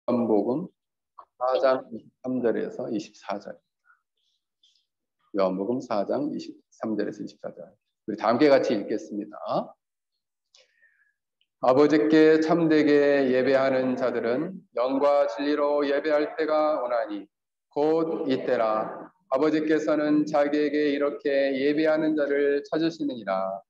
요한복음 4장 23절에서 24절. 요한복음 4장 23절에서 24절. 우리 다 함께 같이 읽겠습니다. 아버지께 참되게 예배하는 자들은 영과 진리로 예배할 때가 오나니 곧 이때라. 아버지께서는 자기에게 이렇게 예배하는 자를 찾으시느니라.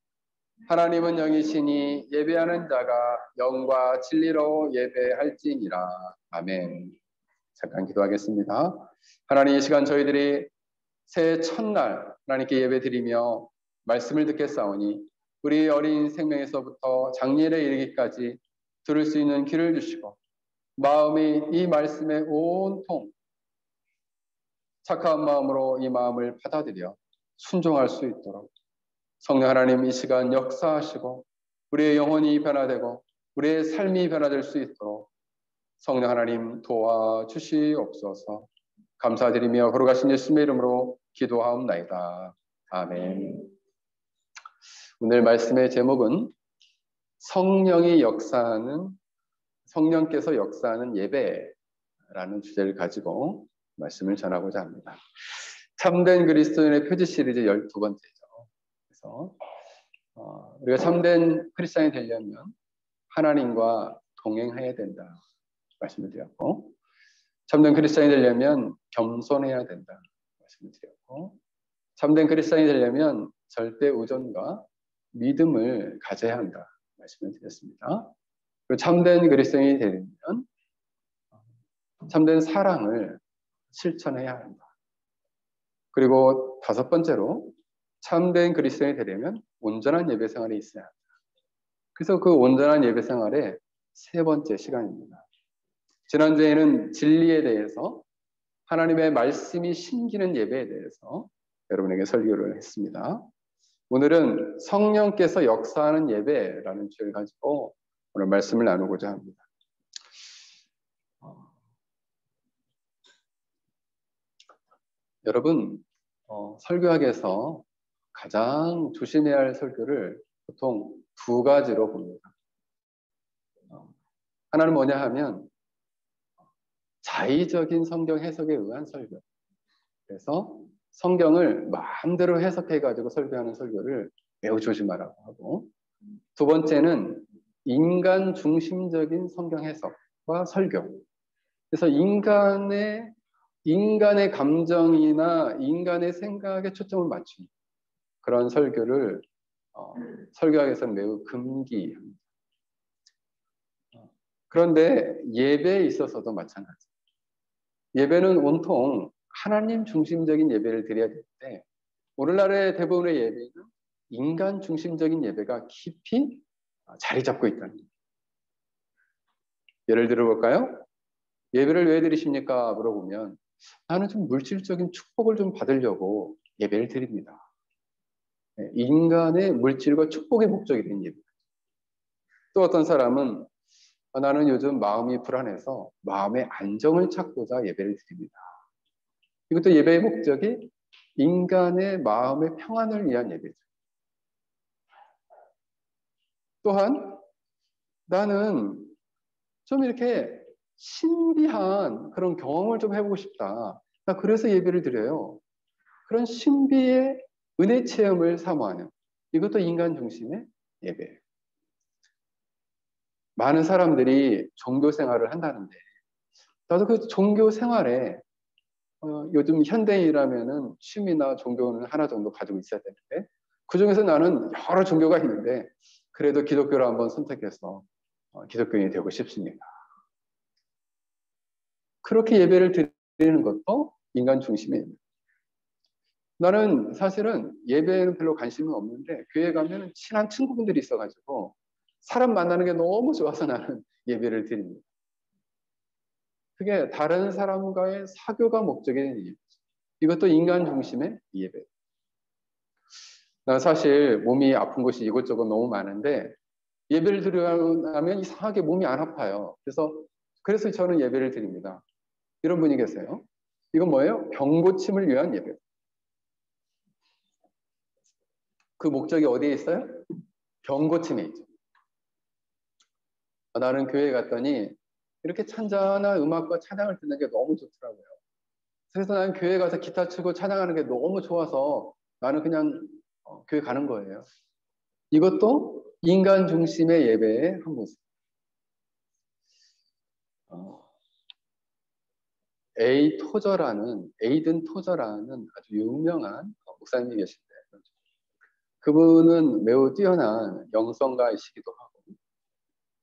하나님은 영이시니 예배하는 자가 영과 진리로 예배할지니라. 아멘. 잠깐 기도하겠습니다. 하나님, 이 시간 저희들이 새해 첫날 하나님께 예배드리며 말씀을 듣겠사오니 우리 어린 생명에서부터 장년에 이르기까지 들을 수 있는 귀를 주시고 마음이 이 말씀에 온통 착한 마음으로 이 마음을 받아들여 순종할 수 있도록 성령 하나님 이 시간 역사하시고 우리의 영혼이 변화되고 우리의 삶이 변화될 수 있도록 성령 하나님 도와주시옵소서. 감사드리며 거룩하신 예수님의 이름으로 기도하옵나이다. 아멘. 오늘 말씀의 제목은 성령께서 역사하는 예배라는 주제를 가지고 말씀을 전하고자 합니다. 참된 그리스도인의 표지 시리즈 12번째죠. 그래서 우리가 참된 크리스찬이 되려면 하나님과 동행해야 된다 말씀을 드렸고, 참된 크리스찬이 되려면 겸손해야 된다 말씀을 드렸고, 참된 크리스찬이 되려면 절대 의존과 믿음을 가져야 한다 말씀을 드렸습니다. 그리고 참된 그리스도인이 되려면 참된 사랑을 실천해야 한다. 그리고 다섯 번째로 참된 그리스도인이 되려면 온전한 예배 생활이 있어야 한다. 그래서 그 온전한 예배 생활의 세 번째 시간입니다. 지난주에는 진리에 대해서, 하나님의 말씀이 심기는 예배에 대해서 여러분에게 설교를 했습니다. 오늘은 성령께서 역사하는 예배라는 주제를 가지고 오늘 말씀을 나누고자 합니다. 여러분, 설교학에서 가장 조심해야 할 설교를 보통 두 가지로 봅니다. 하나는 뭐냐 하면 자의적인 성경 해석에 의한 설교. 그래서 성경을 마음대로 해석해가지고 설교하는 설교를 매우 조심하라고 하고, 두 번째는 인간 중심적인 성경 해석과 설교. 그래서 인간의 감정이나 인간의 생각에 초점을 맞춘 그런 설교를 설교학에서는 매우 금기합니다. 그런데 예배에 있어서도 마찬가지입니다. 예배는 온통 하나님 중심적인 예배를 드려야 되는데, 오늘날의 대부분의 예배는 인간 중심적인 예배가 깊이 자리 잡고 있다는 겁니다. 예를 들어볼까요? 예배를 왜 드리십니까? 물어보면 나는 좀 물질적인 축복을 좀 받으려고 예배를 드립니다. 인간의 물질과 축복의 목적이 된 예배. 또 어떤 사람은 나는 요즘 마음이 불안해서 마음의 안정을 찾고자 예배를 드립니다. 이것도 예배의 목적이 인간의 마음의 평안을 위한 예배죠. 또한 나는 좀 이렇게 신비한 그런 경험을 좀 해보고 싶다. 나 그래서 예배를 드려요. 그런 신비의 은혜 체험을 사모하는, 이것도 인간 중심의 예배예요. 많은 사람들이 종교 생활을 한다는데 나도 그 종교 생활에 요즘 현대인이라면은 취미나 종교는 하나 정도 가지고 있어야 되는데, 그중에서 나는 여러 종교가 있는데 그래도 기독교를 한번 선택해서 기독교인이 되고 싶습니다. 그렇게 예배를 드리는 것도 인간 중심이에요. 나는 사실은 예배에는 별로 관심은 없는데 교회 가면 친한 친구분들이 있어가지고 사람 만나는 게 너무 좋아서 나는 예배를 드립니다. 그게 다른 사람과의 사교가 목적이 되는 예배죠. 이것도 인간 중심의 예배. 나 사실 몸이 아픈 곳이 이곳저곳 너무 많은데 예배를 드리면 이상하게 몸이 안 아파요. 그래서 저는 예배를 드립니다. 이런 분이 계세요. 이건 뭐예요? 병 고침을 위한 예배. 그 목적이 어디에 있어요? 병 고침에 있죠. 나는 교회에 갔더니 이렇게 찬잔한 음악과 찬양을 듣는 게 너무 좋더라고요. 그래서 나는 교회 가서 기타 치고 찬양하는 게 너무 좋아서 나는 그냥 교회 가는 거예요. 이것도 인간 중심의 예배의 한 모습. 에이든 토저라는 아주 유명한 목사님이 계신데, 그분은 매우 뛰어난 영성가이시기도 하고,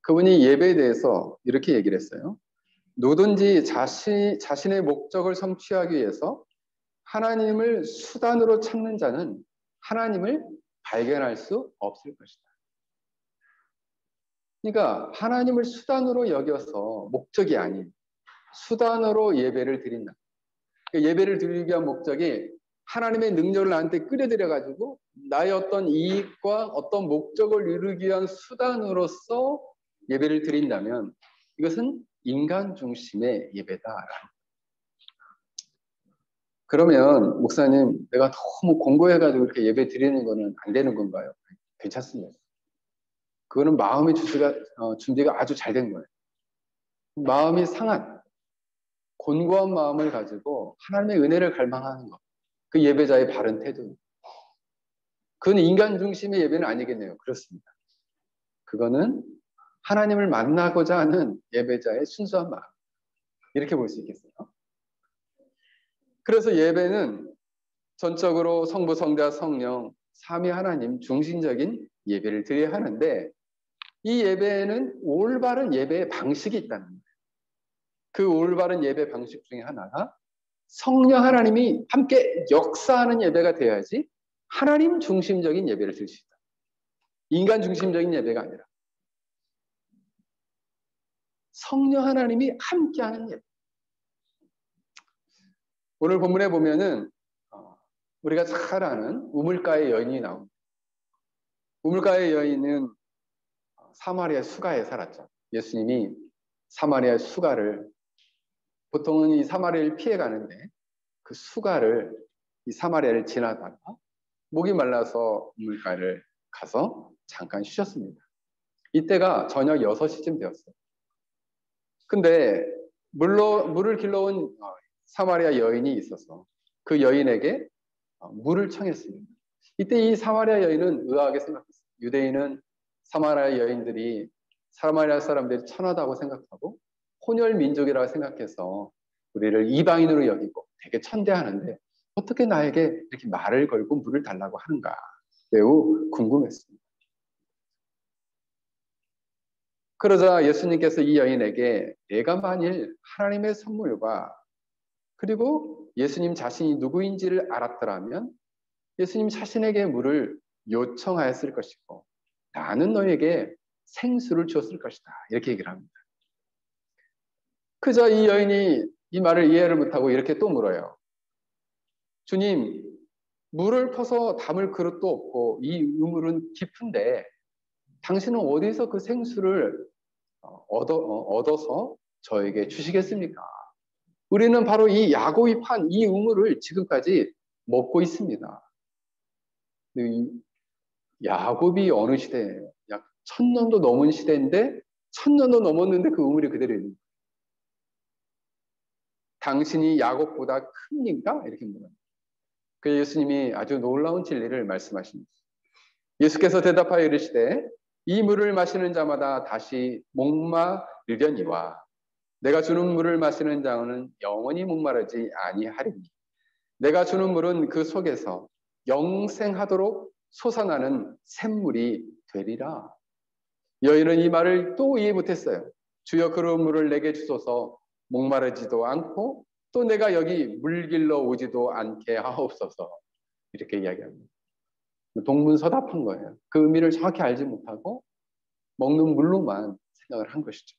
그분이 예배에 대해서 이렇게 얘기를 했어요. 누구든지 자신의 목적을 성취하기 위해서 하나님을 수단으로 찾는 자는 하나님을 발견할 수 없을 것이다. 그러니까 하나님을 수단으로 여겨서 목적이 아닌 수단으로 예배를 드린다. 예배를 드리기 위한 목적이 하나님의 능력을 나한테 끌어들여 가지고 나의 어떤 이익과 어떤 목적을 이루기 위한 수단으로서 예배를 드린다면 이것은 인간 중심의 예배다. 그러면 목사님, 내가 너무 공고해가지고 이렇게 예배 드리는 거는 안 되는 건가요? 괜찮습니다. 그거는 마음의 준비가 아주 잘 된 거예요. 마음이 상한 곤고한 마음을 가지고 하나님의 은혜를 갈망하는 것, 그 예배자의 바른 태도. 그건 인간 중심의 예배는 아니겠네요. 그렇습니다. 그거는 하나님을 만나고자 하는 예배자의 순수한 마음, 이렇게 볼 수 있겠어요. 그래서 예배는 전적으로 성부, 성자, 성령, 삼위 하나님 중심적인 예배를 드려야 하는데, 이 예배에는 올바른 예배의 방식이 있다는 거예요. 그 올바른 예배 방식 중에 하나가 성령 하나님이 함께 역사하는 예배가 되어야지 하나님 중심적인 예배를 드릴 수 있다. 인간 중심적인 예배가 아니라 성령 하나님이 함께하는 예배. 오늘 본문에 보면은 우리가 잘 아는 우물가의 여인이 나옵니다. 우물가의 여인은 사마리아 수가에 살았죠. 예수님이 사마리아 수가를, 보통은 이 사마리아를 피해 가는데 그 수가를, 이 사마리아를 지나다가 목이 말라서 우물가를 가서 잠깐 쉬셨습니다. 이때가 저녁 6시쯤 되었어요. 근데 물을 길러온 사마리아 여인이 있어서 그 여인에게 물을 청했습니다. 이때 이 사마리아 여인은 의아하게 생각했어요. 유대인은 사마리아 여인들이, 사마리아 사람들이 천하다고 생각하고 혼혈 민족이라고 생각해서 우리를 이방인으로 여기고 되게 천대하는데 어떻게 나에게 이렇게 말을 걸고 물을 달라고 하는가 매우 궁금했습니다. 그러자 예수님께서 이 여인에게 내가 만일 하나님의 선물과 그리고 예수님 자신이 누구인지를 알았더라면 예수님 자신에게 물을 요청하였을 것이고 나는 너에게 생수를 주었을 것이다. 이렇게 얘기를 합니다. 그저 이 여인이 이 말을 이해를 못하고 이렇게 또 물어요. 주님, 물을 퍼서 담을 그릇도 없고 이 우물은 깊은데 당신은 어디서 그 생수를 얻어서 저에게 주시겠습니까? 우리는 바로 이 야곱이 판 이 우물을 지금까지 먹고 있습니다. 야곱이 어느 시대예요? 약 1000년도 넘은 시대인데 1000년도 넘었는데 그 우물이 그대로 있는 거예요. 당신이 야곱보다 큽니까? 이렇게 물어요. 그 예수님이 아주 놀라운 진리를 말씀하십니다. 예수께서 대답하여 이르시되 이 물을 마시는 자마다 다시 목마르려니와 내가 주는 물을 마시는 자는 영원히 목마르지 아니하리니 내가 주는 물은 그 속에서 영생하도록 솟아나는 샘물이 되리라. 여인은 이 말을 또 이해 못했어요. 주여 그런 물을 내게 주소서 목마르지도 않고 또 내가 여기 물 길러 오지도 않게 하옵소서. 이렇게 이야기합니다. 동문서답한 거예요. 그 의미를 정확히 알지 못하고 먹는 물로만 생각을 한 것이죠.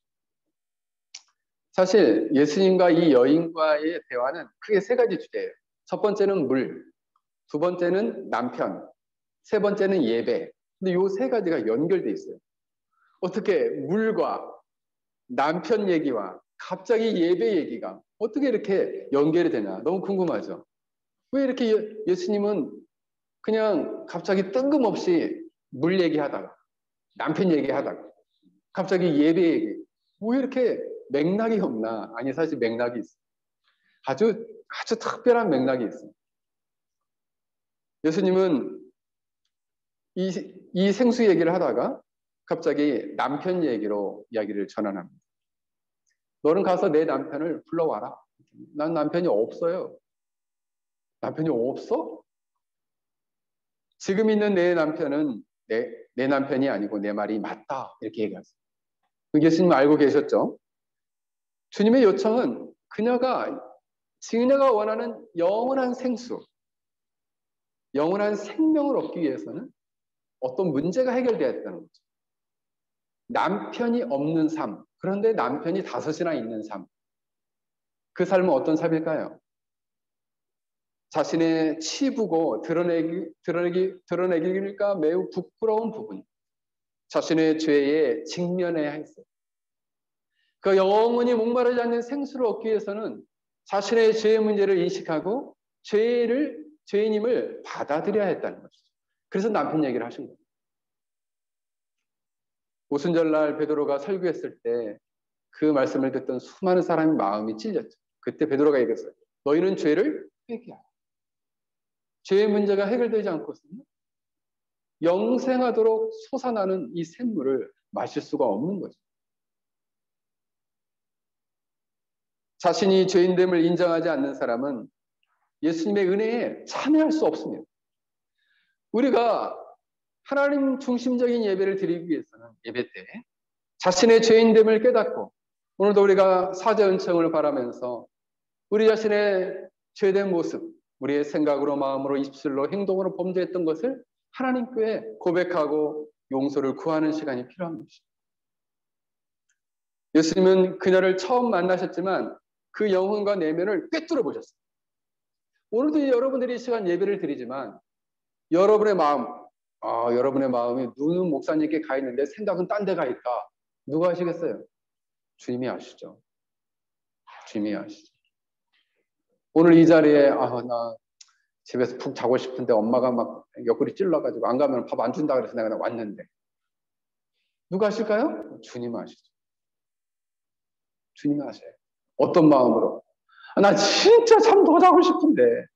사실 예수님과 이 여인과의 대화는 크게 세 가지 주제예요. 첫 번째는 물, 두 번째는 남편, 세 번째는 예배. 근데 이 세 가지가 연결돼 있어요. 어떻게 물과 남편 얘기와 갑자기 예배 얘기가 어떻게 이렇게 연결이 되나 너무 궁금하죠. 왜 이렇게 예수님은 그냥 갑자기 뜬금없이 물 얘기하다가 남편 얘기하다가 갑자기 예배 얘기, 왜 이렇게 맥락이 없나? 아니, 사실 맥락이 있어요. 아주 특별한 맥락이 있어요. 예수님은 이 생수 얘기를 하다가 갑자기 남편 얘기로 이야기를 전환합니다. 너는 가서 내 남편을 불러와라. 난 남편이 없어요. 남편이 없어? 지금 있는 내 남편은 내 남편이 아니고 내 말이 맞다. 이렇게 얘기하세요. 예수님 알고 계셨죠? 주님의 요청은 그녀가 원하는 영원한 생수, 영원한 생명을 얻기 위해서는 어떤 문제가 해결돼야 했다는 거죠. 남편이 없는 삶, 그런데 남편이 5이나 있는 삶. 그 삶은 어떤 삶일까요? 자신의 치부고 드러내기가 매우 부끄러운 부분, 자신의 죄에 직면해야 했어요. 그 영원히 목마르지 않는 생수를 얻기 위해서는 자신의 죄의 문제를 인식하고 죄인임을 받아들여야 했다는 것이죠. 그래서 남편 얘기를 하신 거예요. 오순절날 베드로가 설교했을 때 그 말씀을 듣던 수많은 사람의 마음이 찔렸죠. 그때 베드로가 얘기했어요. 너희는 죄를 회개하라. 죄의 문제가 해결되지 않고서는 영생하도록 솟아나는 이 샘물을 마실 수가 없는 거죠. 자신이 죄인됨을 인정하지 않는 사람은 예수님의 은혜에 참여할 수 없습니다. 우리가 하나님 중심적인 예배를 드리기 위해서는 예배 때 자신의 죄인됨을 깨닫고 오늘도 우리가 사죄 은총을 바라면서 우리 자신의 죄된 모습, 우리의 생각으로 마음으로 입술로 행동으로 범죄했던 것을 하나님께 고백하고 용서를 구하는 시간이 필요한 것입니다. 예수님은 그녀를 처음 만나셨지만 그 영혼과 내면을 꿰뚫어 보셨어요. 오늘도 여러분들이 이 시간 예배를 드리지만 여러분의 마음이 눈은 목사님께 가 있는데 생각은 딴 데 가 있다. 누가 아시겠어요? 주님이 아시죠. 주님이 아시죠. 오늘 이 자리에 나 집에서 푹 자고 싶은데 엄마가 막 옆구리 찔러가지고 안 가면 밥 안 준다 그래서 내가 왔는데 누가 아실까요? 주님 아시죠. 주님 아셔요. 어떤 마음으로? 나 진짜 잠 더 자고 싶은데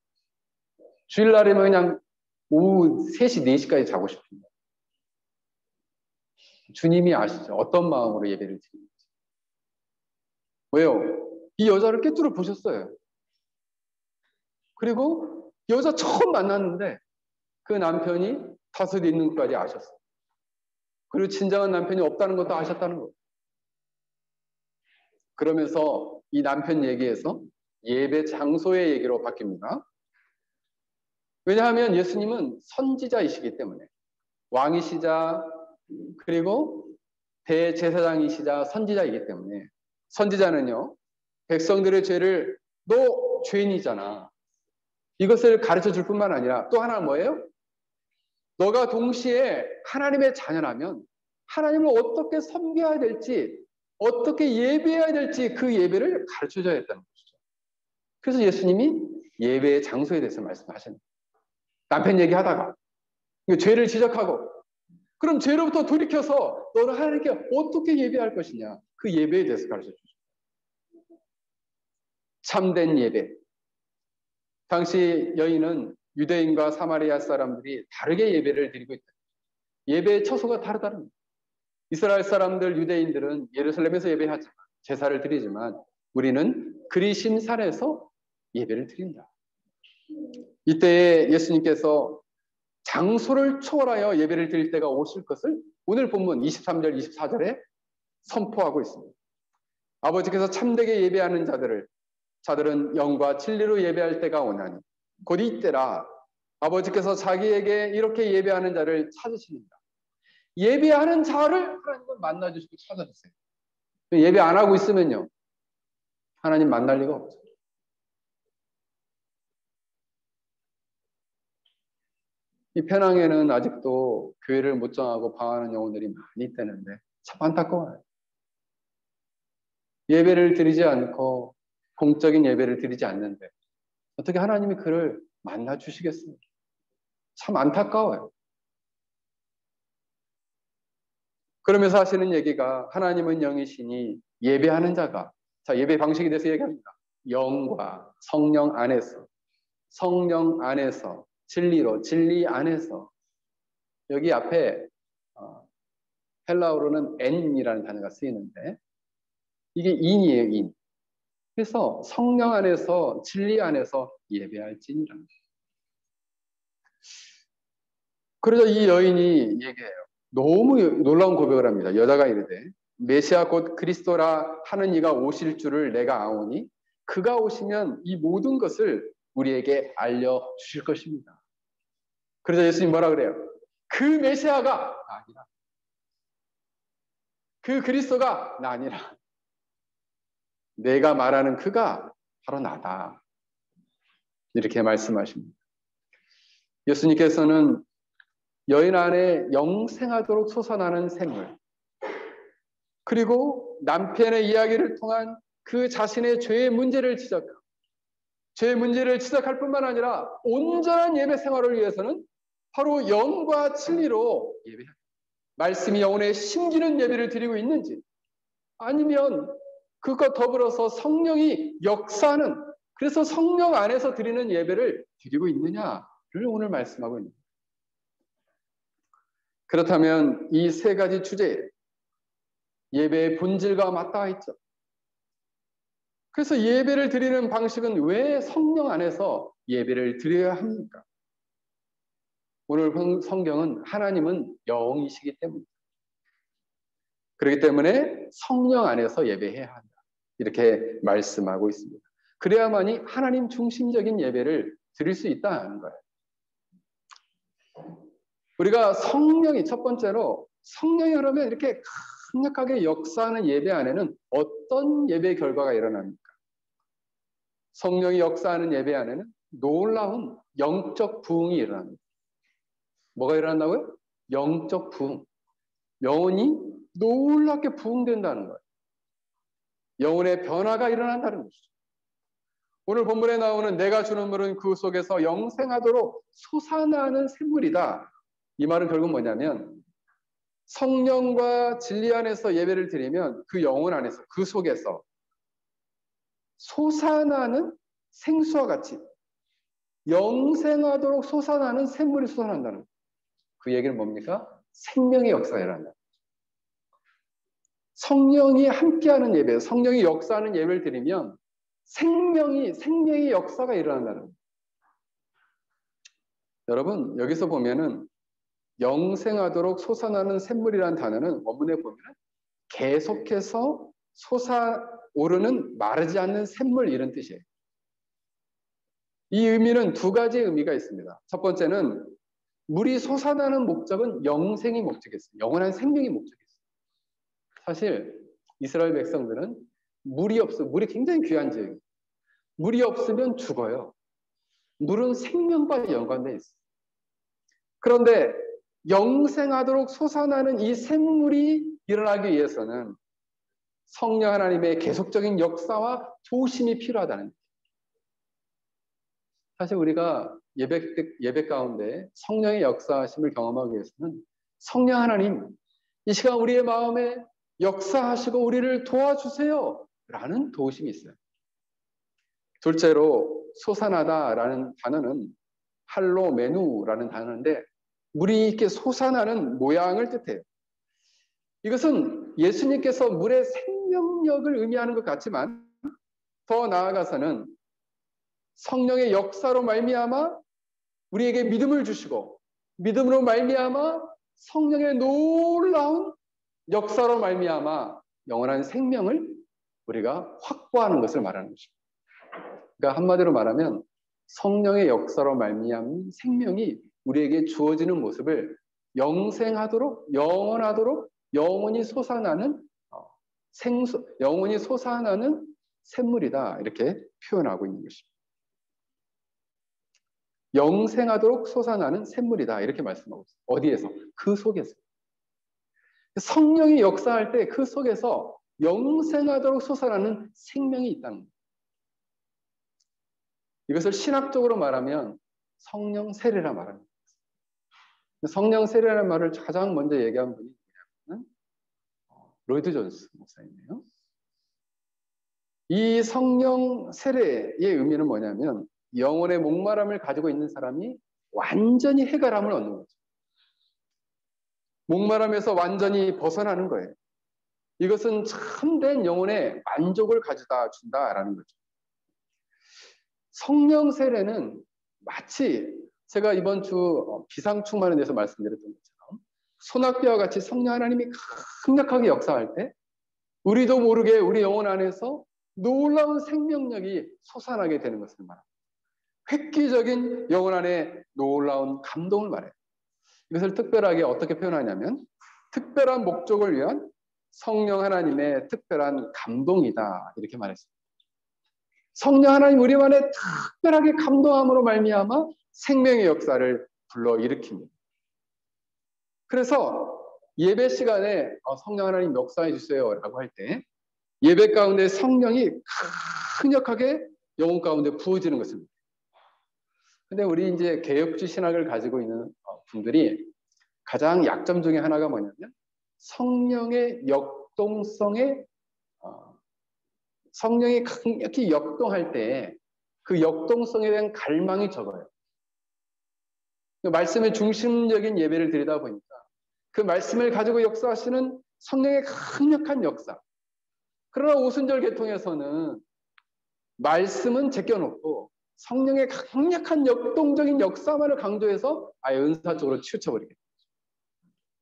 주일날이면 그냥 오후 3시, 4시까지 자고 싶은데 주님이 아시죠. 어떤 마음으로 예배를 드리는지. 왜요? 이 여자를 꿰뚫어 보셨어요. 그리고 여자 처음 만났는데 그 남편이 5 있는 것까지 아셨어요. 그리고 진정한 남편이 없다는 것도 아셨다는 거예요. 그러면서 이 남편 얘기에서 예배 장소의 얘기로 바뀝니다. 왜냐하면 예수님은 선지자이시기 때문에 왕이시자 그리고 대제사장이시자 선지자이기 때문에 선지자는요 백성들의 죄를 너 죄인이잖아 이것을 가르쳐 줄 뿐만 아니라 또 하나 뭐예요? 너가 동시에 하나님의 자녀라면 하나님을 어떻게 섬겨야 될지 어떻게 예배해야 될지 그 예배를 가르쳐줘야 했다는 것이죠. 그래서 예수님이 예배의 장소에 대해서 말씀하셨습니다. 남편 얘기하다가 죄를 지적하고 그럼 죄로부터 돌이켜서 너는 하나님께 어떻게 예배할 것이냐 그 예배에 대해서 가르쳐주죠. 참된 예배. 당시 여인은 유대인과 사마리아 사람들이 다르게 예배를 드리고 있다. 예배의 처소가 다르다는 이스라엘 사람들 유대인들은 예루살렘에서 예배하지만 제사를 드리지만 우리는 그리심산에서 예배를 드린다. 이때에 예수님께서 장소를 초월하여 예배를 드릴 때가 오실 것을 오늘 본문 23절 24절에 선포하고 있습니다. 아버지께서 참되게 예배하는 자들은 영과 진리로 예배할 때가 오나니 곧 이때라 아버지께서 자기에게 이렇게 예배하는 자를 찾으십니다. 예배하는 자를 하나님은 만나주시고 찾아주세요. 예배 안 하고 있으면요 하나님 만날 리가 없죠. 이 페낭에는 아직도 교회를 못 정하고 방황하는 영혼들이 많이 있다는데 참 안타까워요. 예배를 드리지 않고 공적인 예배를 드리지 않는데 어떻게 하나님이 그를 만나 주시겠습니까? 참 안타까워요. 그러면서 하시는 얘기가 하나님은 영이시니 예배하는 자가, 자, 예배 방식에 대해서 얘기합니다. 영과 성령 안에서, 성령 안에서, 진리로, 진리 안에서. 여기 앞에 헬라어로는 엔이라는 단어가 쓰이는데 이게 인이에요, 인. 그래서 성령 안에서, 진리 안에서 예배할지니라. 그러자 이 여인이 얘기해요. 너무 놀라운 고백을 합니다. 여자가 이르되 메시아 곧 그리스도라 하는 이가 오실 줄을 내가 아오니 그가 오시면 이 모든 것을 우리에게 알려주실 것입니다. 그러자 예수님 뭐라 그래요? 그 메시아가 아니라, 그 그리스도가 나 아니라, 내가 말하는 그가 바로 나다. 이렇게 말씀하십니다. 예수님께서는 여인 안에 영생하도록 솟아나는 샘물, 그리고 남편의 이야기를 통한 그 자신의 죄의 문제를 지적하고, 죄의 문제를 지적할 뿐만 아니라 온전한 예배 생활을 위해서는 바로 영과 진리로 예배합니다. 말씀이 영혼에 심기는 예배를 드리고 있는지, 아니면 그것과 더불어서 성령이 역사하는, 그래서 성령 안에서 드리는 예배를 드리고 있느냐를 오늘 말씀하고 있습니다. 그렇다면 이 세 가지 주제에 예배의 본질과 맞닿아 있죠. 그래서 예배를 드리는 방식은 왜 성령 안에서 예배를 드려야 합니까? 오늘 성경은 하나님은 영이시기 때문입니다. 그렇기 때문에 성령 안에서 예배해야 한다. 이렇게 말씀하고 있습니다. 그래야만이 하나님 중심적인 예배를 드릴 수 있다는 거예요. 우리가 성령이, 첫 번째로 성령이 그러면 이렇게 강력하게 역사하는 예배 안에는 어떤 예배 결과가 일어납니까? 성령이 역사하는 예배 안에는 놀라운 영적 부흥이 일어납니다. 뭐가 일어난다고요? 영적 부흥. 영혼이 놀랍게 부흥된다는 거예요. 영혼의 변화가 일어난다는 것이죠. 오늘 본문에 나오는 내가 주는 물은 그 속에서 영생하도록 솟아나는 샘물이다. 이 말은 결국 뭐냐면 성령과 진리 안에서 예배를 드리면 그 영혼 안에서, 그 속에서 솟아나는 생수와 같이 영생하도록 솟아나는 샘물이 솟아난다는 거예요. 그 얘기는 뭡니까? 생명의 역사가 일어난다. 성령이 함께하는 예배, 성령이 역사하는 예배를 드리면 생명의 역사가 일어난다는 거예요. 여러분, 여기서 보면은 영생하도록 솟아나는 샘물이라는 단어는 원문에 보면 계속해서 솟아오르는 마르지 않는 샘물, 이런 뜻이에요. 이 의미는 두 가지 의미가 있습니다. 첫 번째는 물이 솟아나는 목적은 영생이 목적이었어요. 영원한 생명이 목적이었어요. 사실 이스라엘 백성들은 물이 굉장히 귀한 지역이에요. 물이 없으면 죽어요. 물은 생명과 연관되어 있어요. 그런데 영생하도록 솟아나는 이 샘물이 일어나기 위해서는 성령 하나님의 계속적인 역사와 도우심이 필요하다는 거예요. 사실 우리가 예배 가운데 성령의 역사하심을 경험하기 위해서는 성령 하나님, 이 시간 우리의 마음에 역사하시고 우리를 도와주세요 라는 도우심이 있어요. 둘째로 솟아나다라는 단어는 할로메누라는 단어인데 물이 이렇게 솟아나는 모양을 뜻해요. 이것은 예수님께서 물의 생명력을 의미하는 것 같지만 더 나아가서는 성령의 역사로 말미암아 우리에게 믿음을 주시고 믿음으로 말미암아 성령의 놀라운 역사로 말미암아 영원한 생명을 우리가 확보하는 것을 말하는 것입니다. 그러니까 한마디로 말하면 성령의 역사로 말미암은 생명이 우리에게 주어지는 모습을 영생하도록, 영원하도록 영원히 솟아나는 영원히 솟아나는 샘물이다, 이렇게 표현하고 있는 것입니다. 영생하도록 솟아나는 샘물이다, 이렇게 말씀하고 있어요. 어디에서? 그 속에서. 성령이 역사할 때 그 속에서 영생하도록 솟아나는 생명이 있다는 거예요. 이것을 신학적으로 말하면 성령 세례라 말합니다. 성령 세례라는 말을 가장 먼저 얘기한 분이 누구냐면 로이드 존스 목사님이에요. 이 성령 세례의 의미는 뭐냐면 영혼의 목마름을 가지고 있는 사람이 완전히 해결함을 얻는 거죠. 목마름에서 완전히 벗어나는 거예요. 이것은 참된 영혼의 만족을 가져다 준다라는 거죠. 성령 세례는 마치 제가 이번 주 비상충만에 대해서 말씀드렸던 것처럼 소낙비와 같이 성령 하나님이 강력하게 역사할 때 우리도 모르게 우리 영혼 안에서 놀라운 생명력이 솟아나게 되는 것을 말합니다. 획기적인 영혼 안에 놀라운 감동을 말해요. 이것을 특별하게 어떻게 표현하냐면 특별한 목적을 위한 성령 하나님의 특별한 감동이다 이렇게 말했습니다. 성령 하나님 우리 안에 특별하게 감동함으로 말미암아 생명의 역사를 불러일으킵니다. 그래서 예배 시간에 성령 하나님 역사해 주세요 라고 할 때 예배 가운데 성령이 강력하게 영혼 가운데 부어지는 것입니다. 근데 우리 이제 개혁주의 신학을 가지고 있는 분들이 가장 약점 중에 하나가 뭐냐면 성령의 역동성에 성령이 강력히 역동할 때 그 역동성에 대한 갈망이 적어요. 말씀의 중심적인 예배를 드리다 보니까 그 말씀을 가지고 역사하시는 성령의 강력한 역사. 그러나 오순절 계통에서는 말씀은 제껴놓고 성령의 강력한 역동적인 역사만을 강조해서 아예 은사 쪽으로 치우쳐버리겠죠.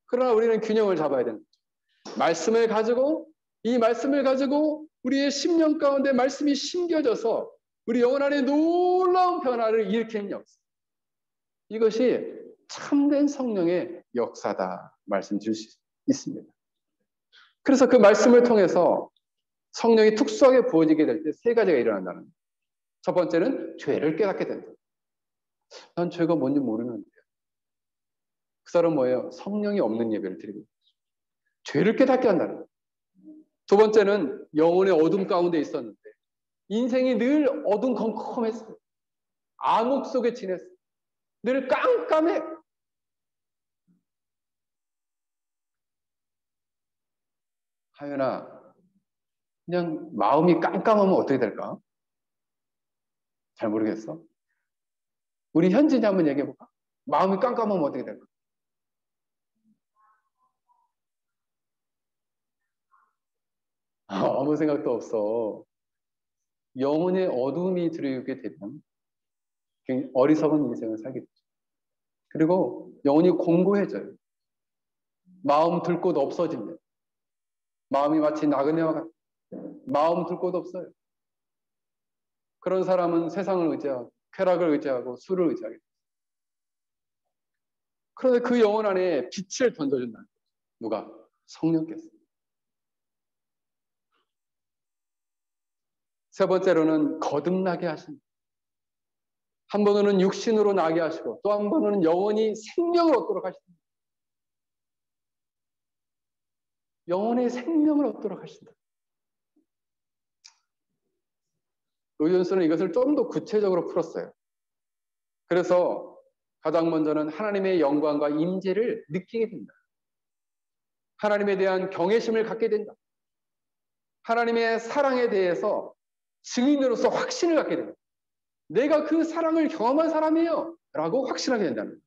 그러나 우리는 균형을 잡아야 되는 거죠. 말씀을 가지고 이 말씀을 가지고 우리의 심령 가운데 말씀이 심겨져서 우리 영혼 안에 놀라운 변화를 일으키는 역사. 이것이 참된 성령의 역사다 말씀드릴 수 있습니다. 그래서 그 말씀을 통해서 성령이 특수하게 부어지게 될 때 세 가지가 일어난다는 거예요. 첫 번째는 죄를 깨닫게 된다. 난 죄가 뭔지 모르는데요. 그 사람은 뭐예요? 성령이 없는 예배를 드리고 있죠. 죄를 깨닫게 한다는 거예요. 두 번째는 영혼의 어둠 가운데 있었는데 인생이 늘 어둠컴컴했어요. 암흑 속에 지냈어요. 늘 깜깜해. 하연아, 그냥 마음이 깜깜하면 어떻게 될까? 잘 모르겠어. 우리 현진이 한번 얘기해볼까? 마음이 깜깜하면 어떻게 될까? 아무 생각도 없어. 영혼의 어둠이 들어오게 되면 어리석은 인생을 살게 되죠. 그리고 영혼이 공고해져요. 마음 들 곳 없어집니다. 마음이 마치 나그네와 같아요. 마음 들 곳 없어요. 그런 사람은 세상을 의지하고 쾌락을 의지하고 술을 의지하게 돼요. 그런데 그 영혼 안에 빛을 던져준다는 거죠. 누가? 성령께서. 세 번째로는 거듭나게 하신다. 한 번은 육신으로 나게 하시고 또 한 번은 영원히 생명을 얻도록 하신다. 영혼의 생명을 얻도록 하신다. 로이존스는 이것을 좀 더 구체적으로 풀었어요. 그래서 가장 먼저는 하나님의 영광과 임재를 느끼게 된다. 하나님에 대한 경외심을 갖게 된다. 하나님의 사랑에 대해서 증인으로서 확신을 갖게 된다. 내가 그 사랑을 경험한 사람이에요 라고 확신하게 된다는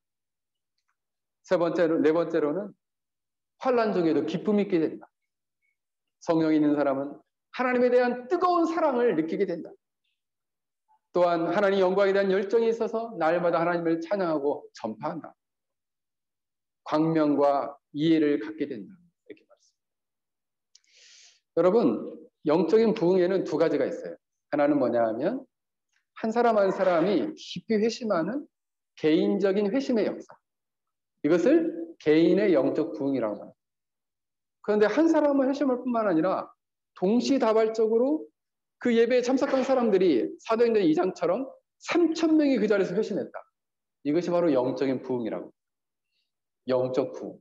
거예요. 네 번째로는 환난 중에도 기쁨이 있게 된다. 성령이 있는 사람은 하나님에 대한 뜨거운 사랑을 느끼게 된다. 또한 하나님 영광에 대한 열정이 있어서 날마다 하나님을 찬양하고 전파한다. 광명과 이해를 갖게 된다. 이렇게 말씀합니다. 여러분, 영적인 부흥에는 두 가지가 있어요. 하나는 뭐냐 하면 한 사람 한 사람이 깊이 회심하는 개인적인 회심의 역사. 이것을 개인의 영적 부흥이라고 합니다. 그런데 한 사람은 회심할 뿐만 아니라 동시다발적으로 그 예배에 참석한 사람들이 사도행전 2장처럼 3,000명이 그 자리에서 회심했다. 이것이 바로 영적인 부흥이라고 합니다. 영적 부흥.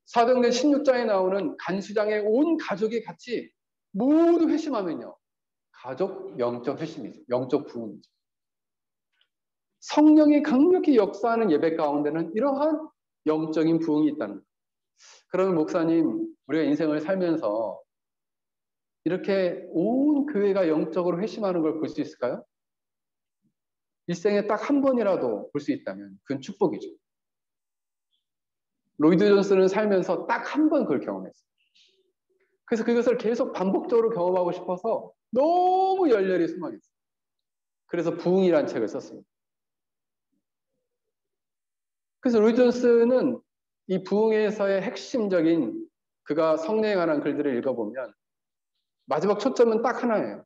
사도행전 16장에 나오는 간수장의 온 가족이 같이 모두 회심하면요. 가족 영적 회심이죠. 영적 부흥이죠. 성령이 강력히 역사하는 예배 가운데는 이러한 영적인 부흥이 있다는 거예요. 그러면 목사님, 우리가 인생을 살면서 이렇게 온 교회가 영적으로 회심하는 걸 볼 수 있을까요? 일생에 딱 한 번이라도 볼 수 있다면 그건 축복이죠. 로이드 존슨은 살면서 딱 한 번 그걸 경험했어요. 그래서 그것을 계속 반복적으로 경험하고 싶어서 너무 열렬히 소망했어요. 그래서 부흥이라는 책을 썼습니다. 그래서 로이드 존슨은 이 부흥에서의 핵심적인 그가 성령에 관한 글들을 읽어보면 마지막 초점은 딱 하나예요.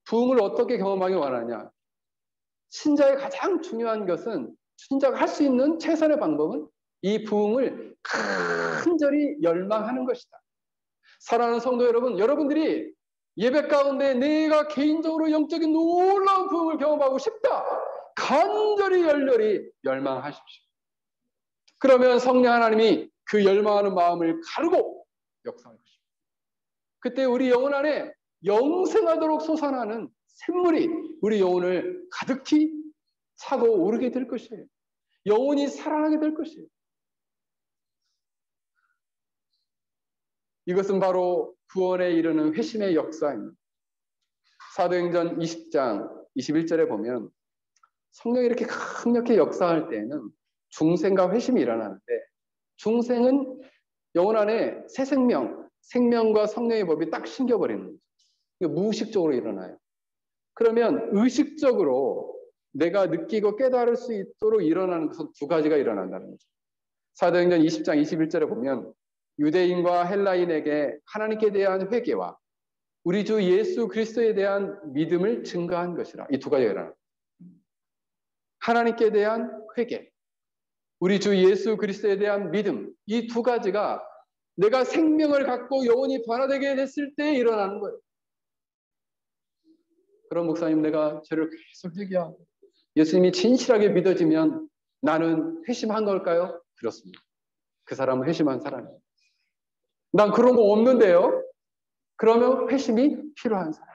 부흥을 어떻게 경험하기 원하냐. 신자의 가장 중요한 것은 신자가 할 수 있는 최선의 방법은 이 부흥을 간절히 열망하는 것이다. 사랑하는 성도 여러분, 여러분들이 예배 가운데 내가 개인적으로 영적인 놀라운 부흥을 경험하고 싶다. 간절히 열렬히 열망하십시오. 그러면 성령 하나님이 그 열망하는 마음을 가르고 역사할 것입니다. 그때 우리 영혼 안에 영생하도록 솟아나는 샘물이 우리 영혼을 가득히 차고 오르게 될 것이에요. 영혼이 살아나게 될 것이에요. 이것은 바로 구원에 이르는 회심의 역사입니다. 사도행전 20장 21절에 보면 성령이 이렇게 강력히 역사할 때에는 중생과 회심이 일어나는데 중생은 영혼 안에 새 생명, 생명과 성령의 법이 딱 신겨버리는 거죠. 무의식적으로 일어나요. 그러면 의식적으로 내가 느끼고 깨달을 수 있도록 일어나는 것은 두 가지가 일어난다는 거죠. 사도행전 20장 21절에 보면 유대인과 헬라인에게 하나님께 대한 회개와 우리 주 예수 그리스도에 대한 믿음을 증가한 것이라. 이 두 가지가 일어납니다. 하나님께 대한 회개, 우리 주 예수 그리스도에 대한 믿음, 이 두 가지가 내가 생명을 갖고 영혼이 변화되게 됐을 때 일어나는 거예요. 그럼 목사님, 내가 죄를 계속 회개하고 예수님이 진실하게 믿어지면 나는 회심한 걸까요? 그렇습니다. 그 사람은 회심한 사람이에요. 난 그런 거 없는데요. 그러면 회심이 필요한 사람.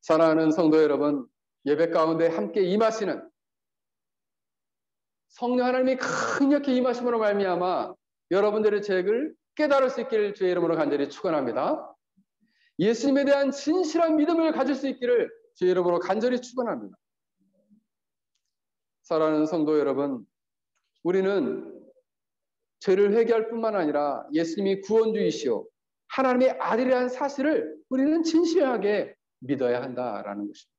사랑하는 성도 여러분, 예배 가운데 함께 임하시는 성령 하나님이 강력히 임하심으로 말미암아 여러분들의 죄를 깨달을 수 있기를 주의 이름으로 간절히 축원합니다. 예수님에 대한 진실한 믿음을 가질 수 있기를 주의 이름으로 간절히 축원합니다. 사랑하는 성도 여러분, 우리는 죄를 회개할 뿐만 아니라 예수님이 구원주이시오 하나님의 아들이라는 사실을 우리는 진실하게 믿어야 한다라는 것입니다.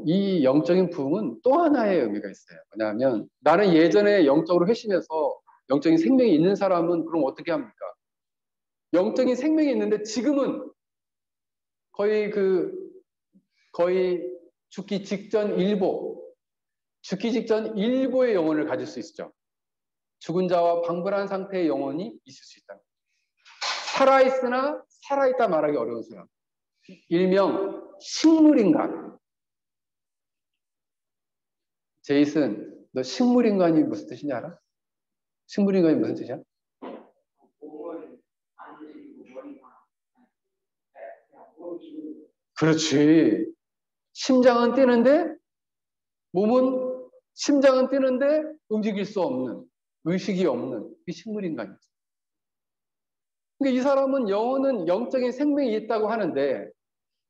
이 영적인 부흥은 또 하나의 의미가 있어요. 뭐냐면 나는 예전에 영적으로 회심해서 영적인 생명이 있는 사람은 그럼 어떻게 합니까? 영적인 생명이 있는데 지금은 거의 죽기 직전 일보의 영혼을 가질 수 있죠. 죽은 자와 방불한 상태의 영혼이 있을 수 있다. 살아있으나 살아있다 말하기 어려운 사람. 일명 식물인간. 제이슨, 너 식물인간이 무슨 뜻인지 알아? 식물인간이 무슨 뜻이야? 그렇지. 심장은 뛰는데 움직일 수 없는, 의식이 없는 그 식물인간이죠. 그러니까 이 사람은 영혼은 영적인 생명이 있다고 하는데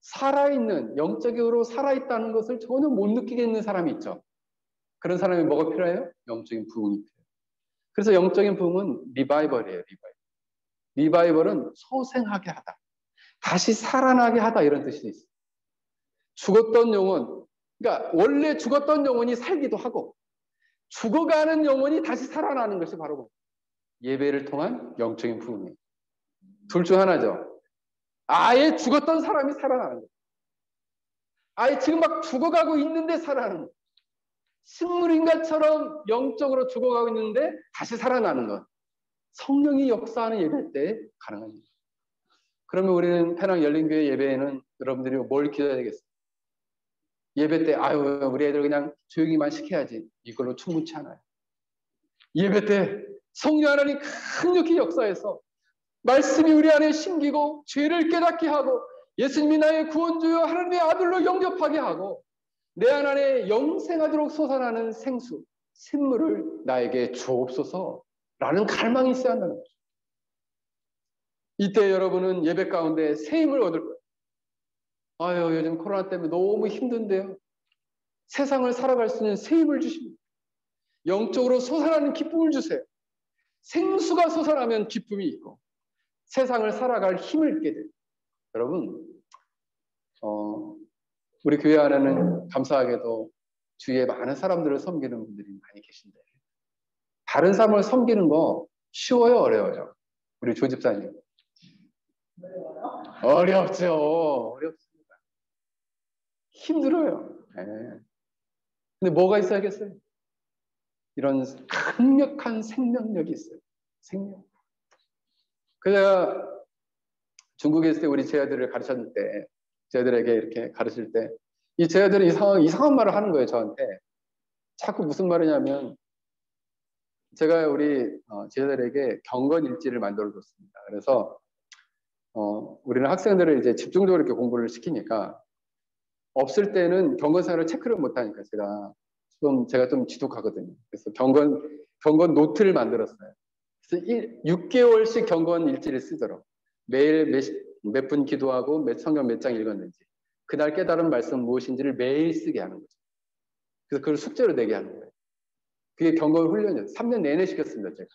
살아있는, 영적으로 살아있다는 것을 전혀 못 느끼겠는 사람이 있죠. 그런 사람이 뭐가 필요해요? 영적인 부흥이 필요해요. 그래서 영적인 부흥은 리바이벌이에요. 리바이벌은 소생하게 하다. 다시 살아나게 하다 이런 뜻이 있어요. 죽었던 영혼, 그러니까 원래 죽었던 영혼이 살기도 하고 죽어가는 영혼이 다시 살아나는 것이 바로 예배를 통한 영적인 부흥이에요. 둘 중 하나죠. 아예 죽었던 사람이 살아나는 거예요. 아예 지금 막 죽어가고 있는데 살아나는 거예요. 식물인간처럼 영적으로 죽어가고 있는데 다시 살아나는 것. 성령이 역사하는 예배 때 가능한 일이에요. 그러면 우리는 페낭 열린교회 예배에는 여러분들이 뭘 기도해야 되겠어요? 예배 때 우리 애들 그냥 조용히만 시켜야지. 이걸로 충분치 않아요. 예배 때 성령 하나님 강력히 역사해서 말씀이 우리 안에 심기고 죄를 깨닫게 하고 예수님이 나의 구원주여 하나님의 아들로 영접하게 하고 내 안에 영생하도록 솟아나는 생수, 샘물을 나에게 주옵소서라는 갈망이 있어야 한다는 거죠. 이때 여러분은 예배 가운데 새 힘을 얻을 거예요. 아유, 요즘 코로나 때문에 너무 힘든데요. 세상을 살아갈 수 있는 새 힘을 주십니다. 영적으로 솟아나는 기쁨을 주세요. 생수가 솟아나면 기쁨이 있고 세상을 살아갈 힘을 얻게 돼요. 여러분, 우리 교회 안에는 감사하게도 주위에 많은 사람들을 섬기는 분들이 많이 계신데 다른 사람을 섬기는 거 쉬워요, 어려워요? 우리 조 집사님. 어렵죠. 어렵습니다. 힘들어요. 네. 근데 뭐가 있어야겠어요? 이런 강력한 생명력이 있어요. 생명. 그래서 중국에 있을 때 우리 제자들을 가르쳤을 때, 제자들에게 이렇게 가르칠 때, 이 제자들이 이상한 말을 하는 거예요, 저한테. 자꾸 무슨 말이냐면, 제가 우리 제자들에게 경건 일지를 만들어 줬습니다. 그래서, 우리는 학생들을 이제 집중적으로 이렇게 공부를 시키니까, 없을 때는 경건사를 체크를 못 하니까 제가 좀 지독하거든요. 그래서 경건 노트를 만들었어요. 그래서 6개월씩 경건 일지를 쓰도록 매일 몇 분 기도하고 성경 몇 장 읽었는지 그날 깨달은 말씀 무엇인지를 매일 쓰게 하는 거죠. 그래서 그걸 숙제로 내게 하는 거예요. 그게 경건 훈련이에요. 3년 내내 시켰습니다, 제가.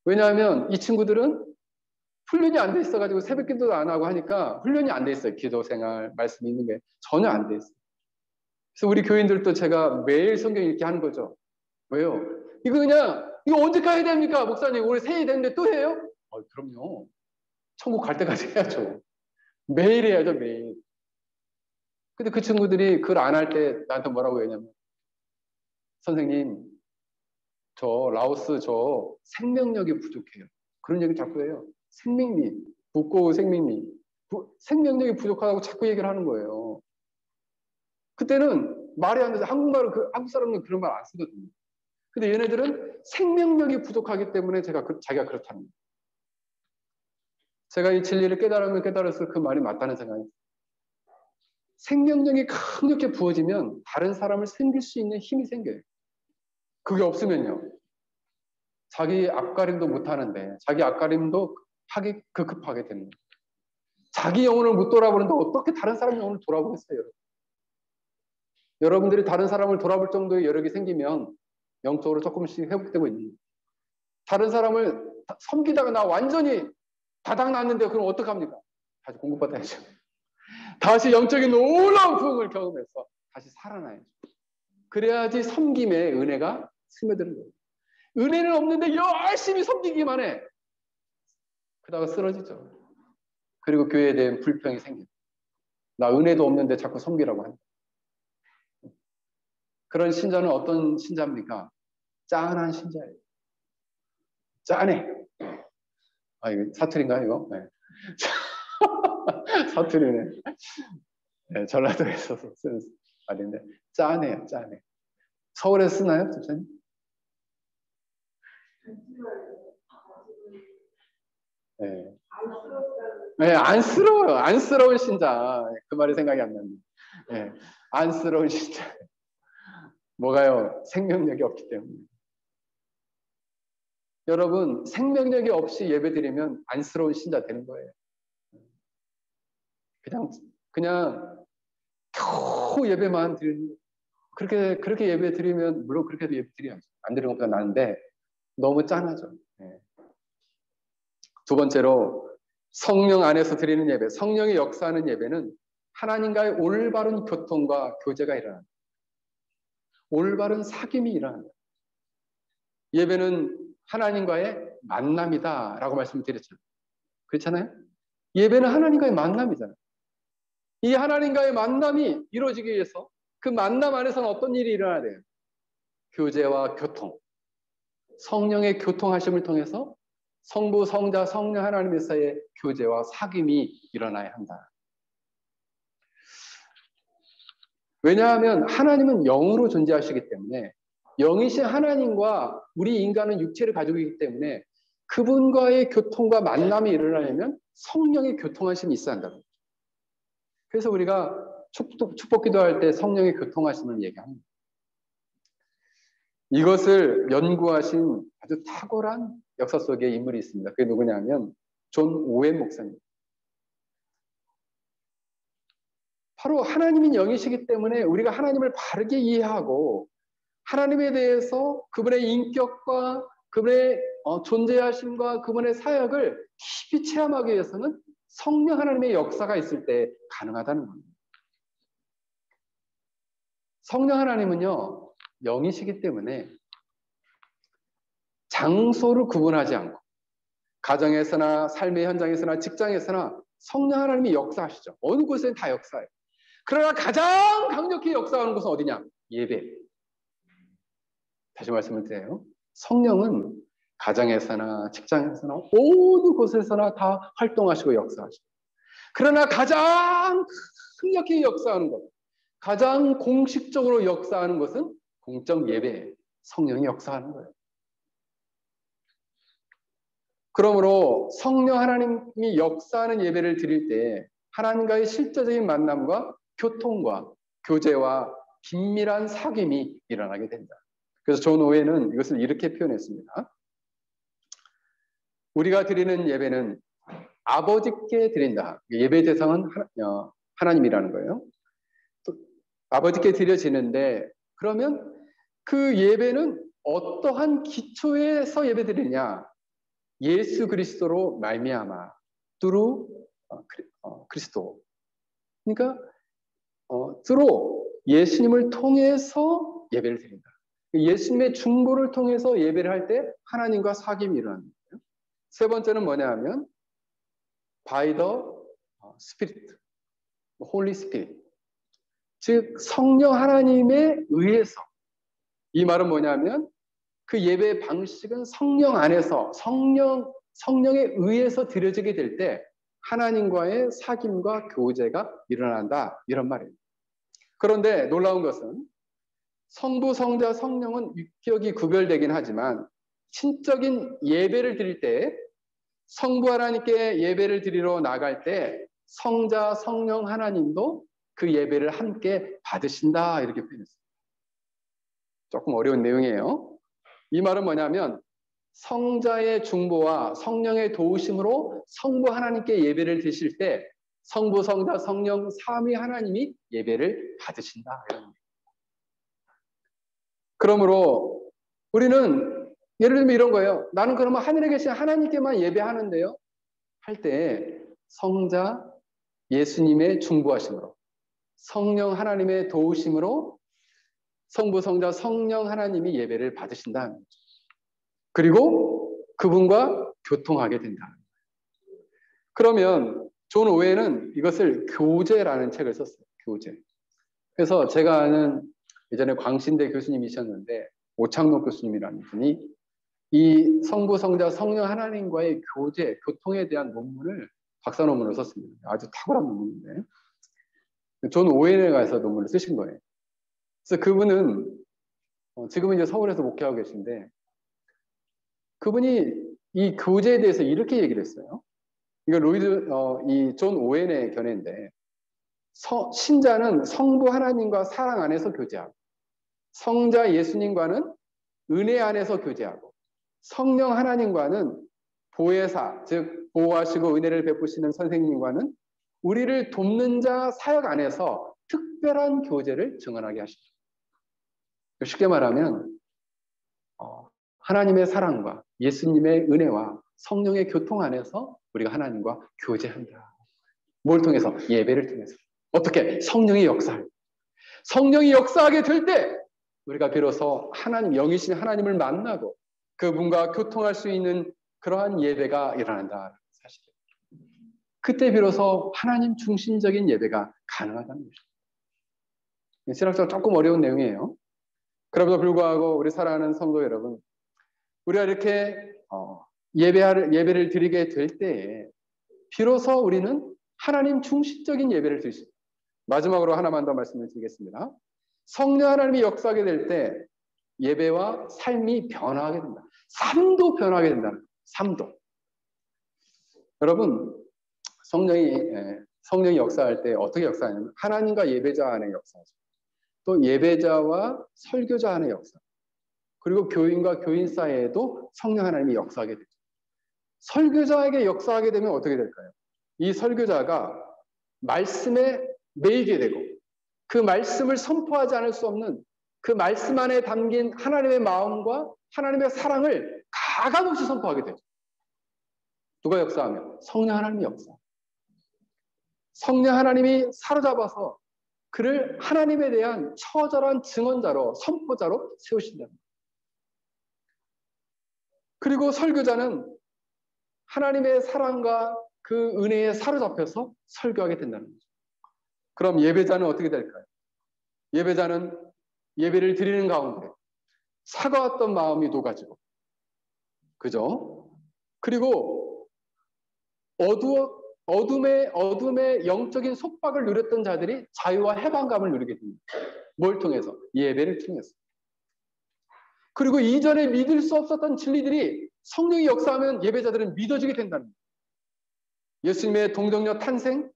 왜냐하면 이 친구들은 훈련이 안 돼 있어가지고 새벽 기도도 안 하고 하니까 훈련이 안 돼 있어요. 기도 생활, 말씀 읽는 게 전혀 안 돼 있어요. 그래서 우리 교인들도 제가 매일 성경 읽게 하는 거죠. 왜요? 이거 언제까지 해야 됩니까? 목사님, 올해 새해 됐는데 또 해요? 그럼요. 천국 갈 때까지 해야죠. 매일 해야죠, 매일. 근데 그 친구들이 그걸 안 할 때 나한테 뭐라고 했냐면, 선생님, 라오스 생명력이 부족해요. 그런 얘기 자꾸 해요. 생명力, 북고 생명력. 생명력이 부족하다고 자꾸 얘기를 하는 거예요. 그때는 말이 안 돼서 한국 사람은 그런 말 안 쓰거든요. 근데 얘네들은 생명력이 부족하기 때문에 자기가 그렇다는 거예요. 제가 이 진리를 깨달으면 깨달을수록 그 말이 맞다는 생각이 들어요. 생명력이 강력히 부어지면 다른 사람을 섬길 수 있는 힘이 생겨요. 그게 없으면요. 자기 앞가림도 못하는데 자기 앞가림도 하기 급하게 되는 거예요. 자기 영혼을 못 돌아보는데 어떻게 다른 사람 영혼을 돌아보겠어요? 여러분들이 다른 사람을 돌아볼 정도의 여력이 생기면 영적으로 조금씩 회복되고 있는 거예요. 다른 사람을 섬기다가 나 완전히 바닥났는데 그럼 어떡합니까? 다시 공급받아야죠. 다시 영적인 놀라운 부흥을 경험해서 다시 살아나야죠. 그래야지 섬김의 은혜가 스며드는 거예요. 은혜는 없는데 열심히 섬기기만 해. 그러다가 쓰러지죠. 그리고 교회에 대한 불평이 생깁니다. 나 은혜도 없는데 자꾸 섬기라고 한다. 그런 신자는 어떤 신자입니까? 짠한 신자예요. 짠해. 이거 사투리인가요, 이거? 네. 사투리네. 네, 전라도에서 쓰는 말인데, 짠해요, 짠해. 서울에서 쓰나요, 집사님? 네. 네, 안쓰러워요. 안쓰러운 신자. 그 말이 생각이 안 납니다. 네, 안쓰러운 신자. 뭐가요? 생명력이 없기 때문에. 여러분, 생명력이 없이 예배드리면 안쓰러운 신자 되는 거예요. 그냥 겨우 예배만 드리는, 그렇게 예배 드리면, 물론 그렇게도 예배 드려야죠. 안 드리는 것보다 나은데, 너무 짠하죠. 네. 두 번째로, 성령 안에서 드리는 예배, 성령이 역사하는 예배는 하나님과의 올바른 교통과 교제가 일어납니다. 올바른 사귐이 일어납니다. 예배는 하나님과의 만남이다라고 말씀드렸잖아요. 그렇잖아요? 예배는 하나님과의 만남이잖아요. 이 하나님과의 만남이 이루어지기 위해서 그 만남 안에서는 어떤 일이 일어나야 돼요? 교제와 교통. 성령의 교통하심을 통해서 성부, 성자, 성령 하나님의 사이의 교제와 사귐이 일어나야 한다. 왜냐하면 하나님은 영으로 존재하시기 때문에 영이신 하나님과 우리 인간은 육체를 가지고 있기 때문에 그분과의 교통과 만남이 일어나려면 성령의 교통하심이 있어야 한다. 그래서 우리가 축복 기도할 때 성령의 교통하심을 얘기합니다. 이것을 연구하신 아주 탁월한 역사 속에 인물이 있습니다. 그게 누구냐면 존 오웬 목사님. 바로 하나님이 영이시기 때문에 우리가 하나님을 바르게 이해하고 하나님에 대해서 그분의 인격과 그분의 존재하심과 그분의 사역을 깊이 체험하기 위해서는 성령 하나님의 역사가 있을 때 가능하다는 겁니다. 성령 하나님은요, 영이시기 때문에 장소를 구분하지 않고 가정에서나 삶의 현장에서나 직장에서나 성령 하나님이 역사하시죠. 어느 곳에는 다 역사해요. 그러나 가장 강력히 역사하는 곳은 어디냐? 예배. 다시 말씀을 드려요. 성령은 가정에서나 직장에서나 어느 곳에서나 다 활동하시고 역사하시고, 그러나 가장 강력히 역사하는 것, 가장 공식적으로 역사하는 것은 공적 예배예요. 성령이 역사하는 거예요. 그러므로 성령 하나님이 역사하는 예배를 드릴 때 하나님과의 실제적인 만남과 교통과 교제와 긴밀한 사귐이 일어나게 된다. 그래서 존 오웬은 이것을 이렇게 표현했습니다. 우리가 드리는 예배는 아버지께 드린다. 예배 대상은 하나님이라는 거예요. 아버지께 드려지는데, 그러면 그 예배는 어떠한 기초에서 예배 드리냐? 예수 그리스도로 말미암아, through 그리스도. 그러니까 through 예수님을 통해서 예배를 드린다. 예수님의 중보를 통해서 예배를 할 때 하나님과 사귐이 일어나는 거예요. 세 번째는 뭐냐 하면 by the Spirit, Holy Spirit. 즉 성령 하나님에 의해서. 이 말은 뭐냐면 그 예배 방식은 성령 안에서 성령에 의해서 드려지게 될 때 하나님과의 사귐과 교제가 일어난다, 이런 말이에요. 그런데 놀라운 것은 성부, 성자, 성령은 육격이 구별되긴 하지만 신적인 예배를 드릴 때 성부 하나님께 예배를 드리러 나갈 때 성자, 성령 하나님도 그 예배를 함께 받으신다, 이렇게 표현했습니다. 조금 어려운 내용이에요. 이 말은 뭐냐면 성자의 중보와 성령의 도우심으로 성부 하나님께 예배를 드실 때 성부, 성자, 성령 삼위 하나님이 예배를 받으신다, 이런 얘기입니다. 그러므로 우리는 예를 들면 이런 거예요. 나는 그러면 하늘에 계신 하나님께만 예배하는데요, 할 때 성자 예수님의 중보하심으로 성령 하나님의 도우심으로 성부, 성자, 성령 하나님이 예배를 받으신다. 그리고 그분과 교통하게 된다. 그러면 존 오웬은 이것을 교제라는 책을 썼어요. 교제. 그래서 제가 아는 예전에 광신대 교수님이셨는데 오창록 교수님이라는 분이 이 성부, 성자, 성령 하나님과의 교제, 교통에 대한 논문을 박사 논문을 썼습니다. 아주 탁월한 논문인데 존 오웬에 가서 논문을 쓰신 거예요. 그래서 그분은 지금은 이제 서울에서 목회하고 계신데 그분이 이 교제에 대해서 이렇게 얘기를 했어요. 이거 이 존 오웬의 견해인데 신자는 성부 하나님과 사랑 안에서 교제하고 성자 예수님과는 은혜 안에서 교제하고 성령 하나님과는 보혜사, 즉 보호하시고 은혜를 베푸시는 선생님과는 우리를 돕는 자 사역 안에서 특별한 교제를 증언하게 하시죠. 쉽게 말하면 하나님의 사랑과 예수님의 은혜와 성령의 교통 안에서 우리가 하나님과 교제한다. 뭘 통해서? 예배를 통해서. 어떻게? 성령이 역사할 때. 성령이 역사하게 될 때 우리가 비로소 하나님, 영이신 하나님을 만나고 그분과 교통할 수 있는 그러한 예배가 일어난다. 사실이에요. 그때 비로소 하나님 중심적인 예배가 가능하다는 것입니다. 신학적으로 조금 어려운 내용이에요. 그럼에도 불구하고 우리 사랑하는 성도 여러분, 우리가 이렇게 예배를 드리게 될 때에 비로소 우리는 하나님 중심적인 예배를 드릴 수 있습니다. 마지막으로 하나만 더 말씀을 드리겠습니다. 성령 하나님이 역사하게 될 때 예배와 삶이 변화하게 된다. 삶도 변하게 된다는 거예요. 삶도. 여러분, 성령이 역사할 때 어떻게 역사하냐면 하나님과 예배자 안에 역사하죠. 또 예배자와 설교자 안에 역사. 그리고 교인과 교인 사이에도 성령 하나님이 역사하게 되죠. 설교자에게 역사하게 되면 어떻게 될까요? 이 설교자가 말씀에 매이게 되고 그 말씀을 선포하지 않을 수 없는 그 말씀 안에 담긴 하나님의 마음과 하나님의 사랑을 가감없이 선포하게 되죠. 누가 역사하면? 성령 하나님이 역사. 성령 하나님이 사로잡아서 그를 하나님에 대한 처절한 증언자로, 선포자로 세우신다. 그리고 설교자는 하나님의 사랑과 그 은혜에 사로잡혀서 설교하게 된다는 거죠. 그럼 예배자는 어떻게 될까요? 예배자는 예배를 드리는 가운데 사가웠던 마음이 녹아지고, 그죠? 그리고 어둠의 영적인 속박을 누렸던 자들이 자유와 해방감을 누리게 됩니다. 뭘 통해서? 예배를 통해서. 그리고 이전에 믿을 수 없었던 진리들이 성령이 역사하면 예배자들은 믿어지게 된다는 거예요. 예수님의 동정녀 탄생,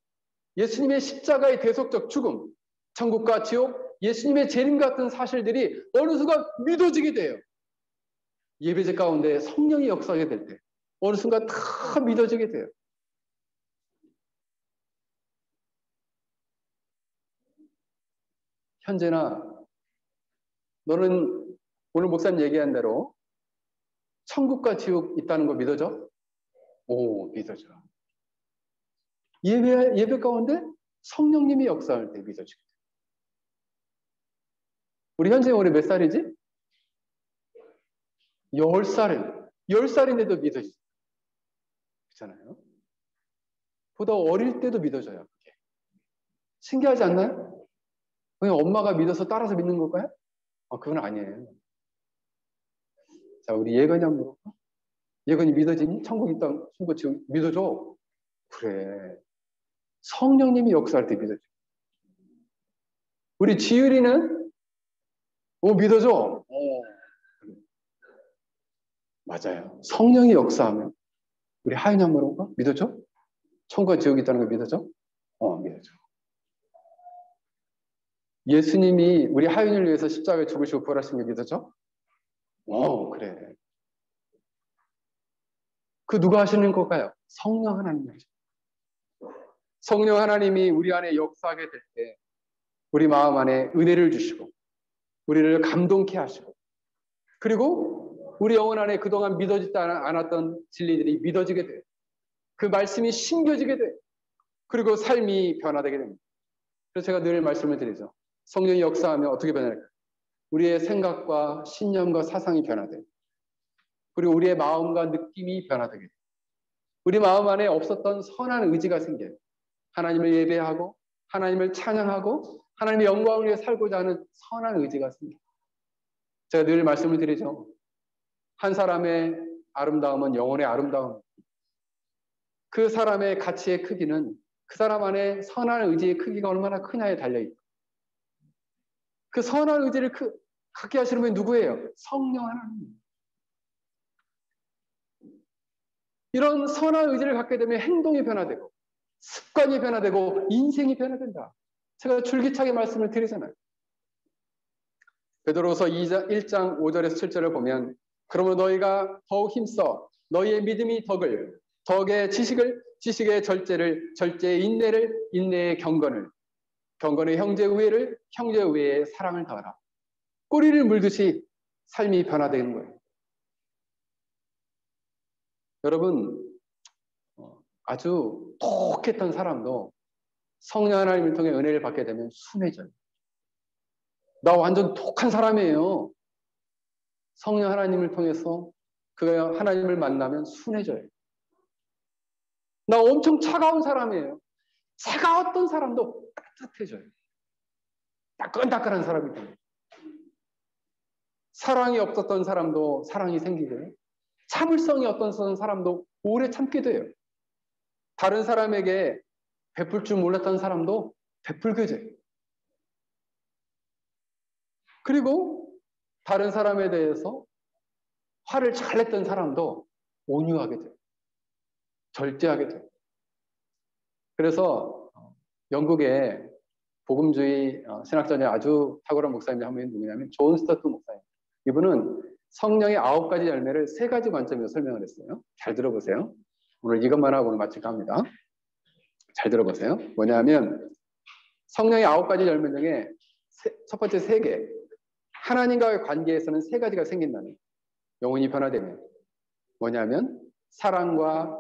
예수님의 십자가의 대속적 죽음, 천국과 지옥, 예수님의 재림 같은 사실들이 어느 순간 믿어지게 돼요. 예배제 가운데 성령이 역사하게 될 때 어느 순간 다 믿어지게 돼요. 현재나 너는 오늘 목사님 얘기한 대로 천국과 지옥 있다는 거 믿어져? 오, 믿어져. 예배 가운데 성령님이 역사할 때 믿어지게 돼. 우리 현재 올해 몇 살이지? 10살은 10살인데도 믿어지죠. 그렇잖아요. 보다 어릴 때도 믿어져요. 그게. 신기하지 않나요? 그냥 엄마가 믿어서 따라서 믿는 걸까요? 그건 아니에요. 자, 우리 예건이 한번 물어볼까? 예건이 믿어지니? 천국 있다, 천국 지금 믿어줘? 그래. 성령님이 역사할 때 믿어줘. 우리 지율이는? 믿어줘? 맞아요. 성령이 역사하면. 우리 하윤이 한번 물어볼까? 믿어줘? 천국과 지옥이 있다는 거 믿어줘? 믿어줘. 예수님이 우리 하윤이를 위해서 십자가에 죽으시고 부활하신 게 믿어져? 그래. 그 누가 하시는 걸까요? 성령 하나님이 하시죠. 성령 하나님이 우리 안에 역사하게 될 때 우리 마음 안에 은혜를 주시고 우리를 감동케 하시고 그리고 우리 영혼 안에 그동안 믿어지지 않았던 진리들이 믿어지게 돼요. 그 말씀이 심겨지게 돼요. 그리고 삶이 변화되게 됩니다. 그래서 제가 늘 말씀을 드리죠. 성령이 역사하면 어떻게 변할까요? 우리의 생각과 신념과 사상이 변화돼요. 그리고 우리의 마음과 느낌이 변화되게 돼요. 우리 마음 안에 없었던 선한 의지가 생겨요. 하나님을 예배하고 하나님을 찬양하고 하나님의 영광을 위해 살고자 하는 선한 의지가 생겨요. 제가 늘 말씀을 드리죠. 한 사람의 아름다움은 영혼의 아름다움. 그 사람의 가치의 크기는 그 사람 안에 선한 의지의 크기가 얼마나 크냐에 달려있고 그 선한 의지를 갖게 하시는 분이 누구예요? 성령 하나님. 이런 선한 의지를 갖게 되면 행동이 변화되고 습관이 변화되고 인생이 변화된다. 제가 줄기차게 말씀을 드리잖아요. 베드로서 1장 5절에서 7절을 보면 그러므로 너희가 더욱 힘써 너희의 믿음이 덕을 덕의 지식을 지식의 절제를 절제의 인내를 인내의 경건을 경건의 형제 우애를 형제 우애의 사랑을 더하라. 꼬리를 물듯이 삶이 변화되는 거예요. 여러분 아주 독했던 사람도 성령 하나님을 통해 은혜를 받게 되면 순해져요. 나 완전 독한 사람이에요. 성령 하나님을 통해서 그가 하나님을 만나면 순해져요. 나 엄청 차가운 사람이에요. 차가웠던 사람도 따뜻해져요. 따끈따끈한 사람이 돼요. 사랑이 없었던 사람도 사랑이 생기고요. 참을성이 없었던 사람도 오래 참게 돼요. 다른 사람에게 베풀 줄 몰랐던 사람도 베풀게 돼요. 그리고 다른 사람에 대해서 화를 잘 냈던 사람도 온유하게 돼요. 절제하게 돼요. 그래서 영국의 복음주의 신학자의 아주 탁월한 목사님이 한 분이 누구냐면 존 스타트 목사님. 이분은 성령의 9가지 열매를 3가지 관점에서 설명을 했어요. 잘 들어보세요. 오늘 이것만 하고는 마칠까 합니다. 잘 들어보세요. 뭐냐면 성령의 9가지 열매 중에 첫 번째 3개. 하나님과의 관계에서는 3가지가 생긴다는, 영혼이 변화되면 뭐냐면 사랑과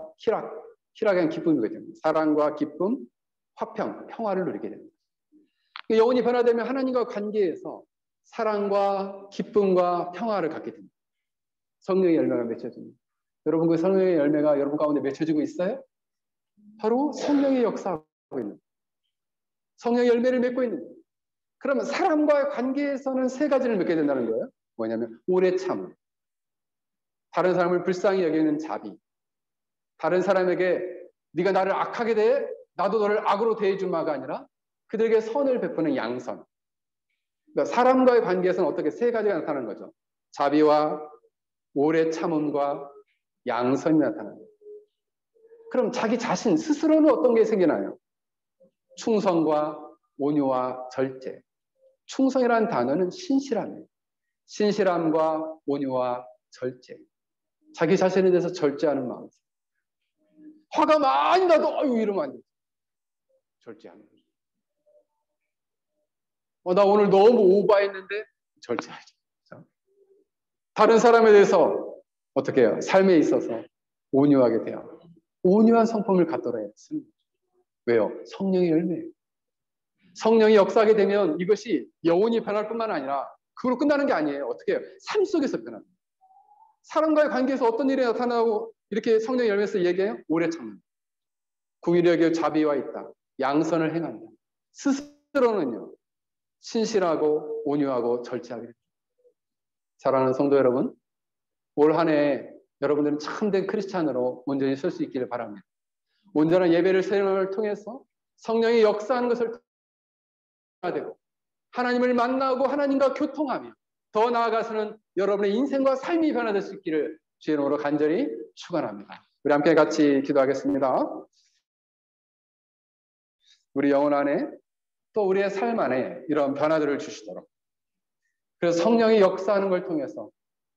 희락은 기쁨이거든요. 사랑과 기쁨, 화평, 평화를 누리게 됩니다. 영혼이 변화되면 하나님과 관계에서 사랑과 기쁨과 평화를 갖게 됩니다. 성령의 열매가 맺혀집니다. 여러분, 그 성령의 열매가 여러분 가운데 맺혀지고 있어요? 바로 성령의 역사하고 있는, 성령의 열매를 맺고 있는 거예요. 그러면 사람과의 관계에서는 3가지를 맺게 된다는 거예요. 뭐냐면 오래 참음, 다른 사람을 불쌍히 여기는 자비, 다른 사람에게 네가 나를 악하게 대해 나도 너를 악으로 대해주마가 아니라 그들에게 선을 베푸는 양선. 그러니까 사람과의 관계에서는 어떻게 3가지가 나타나는 거죠. 자비와 오래 참음과 양선이 나타나는 거예요. 그럼 자기 자신 스스로는 어떤 게 생기나요? 충성과 온유와 절제. 충성이라는 단어는 신실함이에요. 신실함과 온유와 절제. 자기 자신에 대해서 절제하는 마음. 화가 많이 나도 아유 이러면 안 돼. 절제하는 거죠. 나 오늘 너무 오버했는데 절제하죠. 다른 사람에 대해서 어떻게 해요? 삶에 있어서 온유하게 돼요. 온유한 성품을 갖도록 했습니다. 왜요? 성령의 열매예요. 성령이 역사하게 되면 이것이 영혼이 변할 뿐만 아니라 그걸로 끝나는 게 아니에요. 어떻게 해요? 삶 속에서 변합니다. 사람과의 관계에서 어떤 일이 나타나고 이렇게 성령의 열매에서 얘기해요? 오래 참는. 궁일에게 자비와 있다. 양선을 행한다. 스스로는요. 신실하고 온유하고 절제하게 됩니다. 사랑하는 성도 여러분, 올 한 해 여러분들은 참된 크리스찬으로 온전히 설 수 있기를 바랍니다. 온전한 예배를 수행을 통해서 성령이 역사하는 것을 되고 하나님을 만나고 하나님과 교통하며 더 나아가서는 여러분의 인생과 삶이 변화될 수 있기를 주의 이름으로 간절히 축원합니다. 우리 함께 같이 기도하겠습니다. 우리 영혼 안에 또 우리의 삶 안에 이런 변화들을 주시도록, 그래서 성령이 역사하는 걸 통해서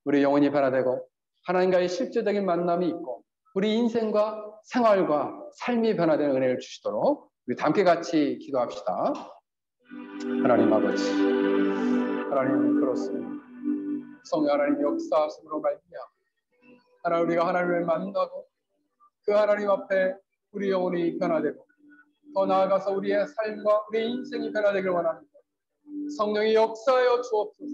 우리 영혼이 변화되고 하나님과의 실제적인 만남이 있고 우리 인생과 생활과 삶이 변화되는 은혜를 주시도록 우리 함께 같이 기도합시다. 하나님 아버지, 하나님 그렇습니다. 성령 하나님 역사하심으로 말미암아 하나님 우리가 하나님을 만나고 그 하나님 앞에 우리 영혼이 변화되고 더 나아가서 우리의 삶과 우리의 인생이 변화되길 원합니다. 성령이 역사하여 주옵소서.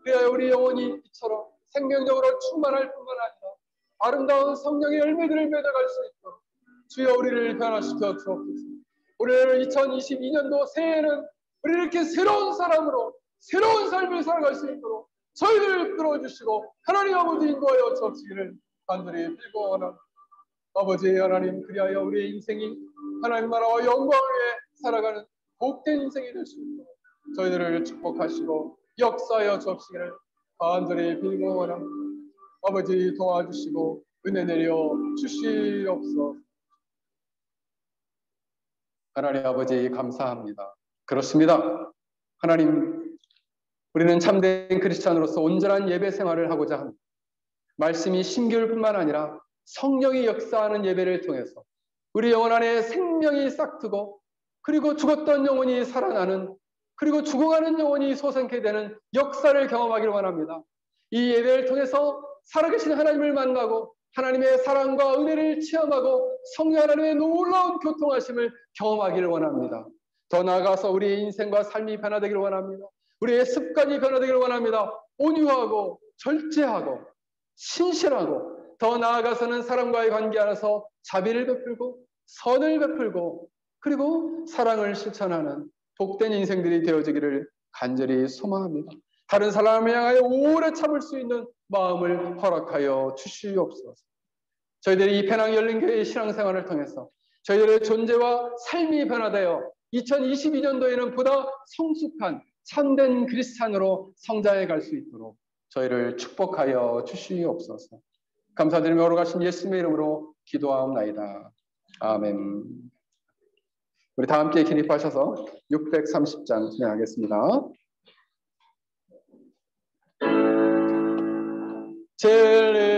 그래야 우리 영혼이 이처럼 생명력으로 충만할 뿐만 아니라 아름다운 성령의 열매들을 맺어갈 수 있도록 주여 우리를 변화시켜 주옵소서. 우리를 2022년도 새해에는 우리를 이렇게 새로운 사람으로 새로운 삶을 살아갈 수 있도록 저희를 끌어주시고 하나님 아버지 인도하여 주옵시기를 간절히 빌고 원합니다. 아버지 하나님, 그리하여 우리의 인생이 하나님 나라와 영광을 위해 살아가는 복된 인생이 될 수 있도록 저희들을 축복하시고 역사하여 주옵시기를 간절히 빌고 원합니다. 아버지 도와주시고 은혜 내려 주시옵소서. 하나님 아버지 감사합니다. 그렇습니다. 하나님, 우리는 참된 크리스찬으로서 온전한 예배 생활을 하고자 합니다. 말씀이 신교일 뿐만 아니라 성령이 역사하는 예배를 통해서 우리 영혼 안에 생명이 싹트고 그리고 죽었던 영혼이 살아나는, 그리고 죽어가는 영혼이 솟게 되는 역사를 경험하기를 원합니다. 이 예배를 통해서 살아계신 하나님을 만나고 하나님의 사랑과 은혜를 체험하고 성령 하나님의 놀라운 교통하심을 경험하기를 원합니다. 더 나아가서 우리의 인생과 삶이 변화되기를 원합니다. 우리의 습관이 변화되기를 원합니다. 온유하고 절제하고 신실하고 더 나아가서는 사람과의 관계 안에서 자비를 베풀고 선을 베풀고 그리고 사랑을 실천하는 복된 인생들이 되어지기를 간절히 소망합니다. 다른 사람을 향하여 오래 참을 수 있는 마음을 허락하여 주시옵소서. 저희들이 이 페낭 열린교회의 신앙생활을 통해서 저희들의 존재와 삶이 변화되어 2022년도에는 보다 성숙한 참된 크리스찬으로 성장해 갈 수 있도록 저희를 축복하여 주시옵소서. 감사드리며 오로가신 예수님의 이름으로 기도하옵나이다. 아멘. 우리 다 함께 기립하셔서 630장 진행하겠습니다. 진리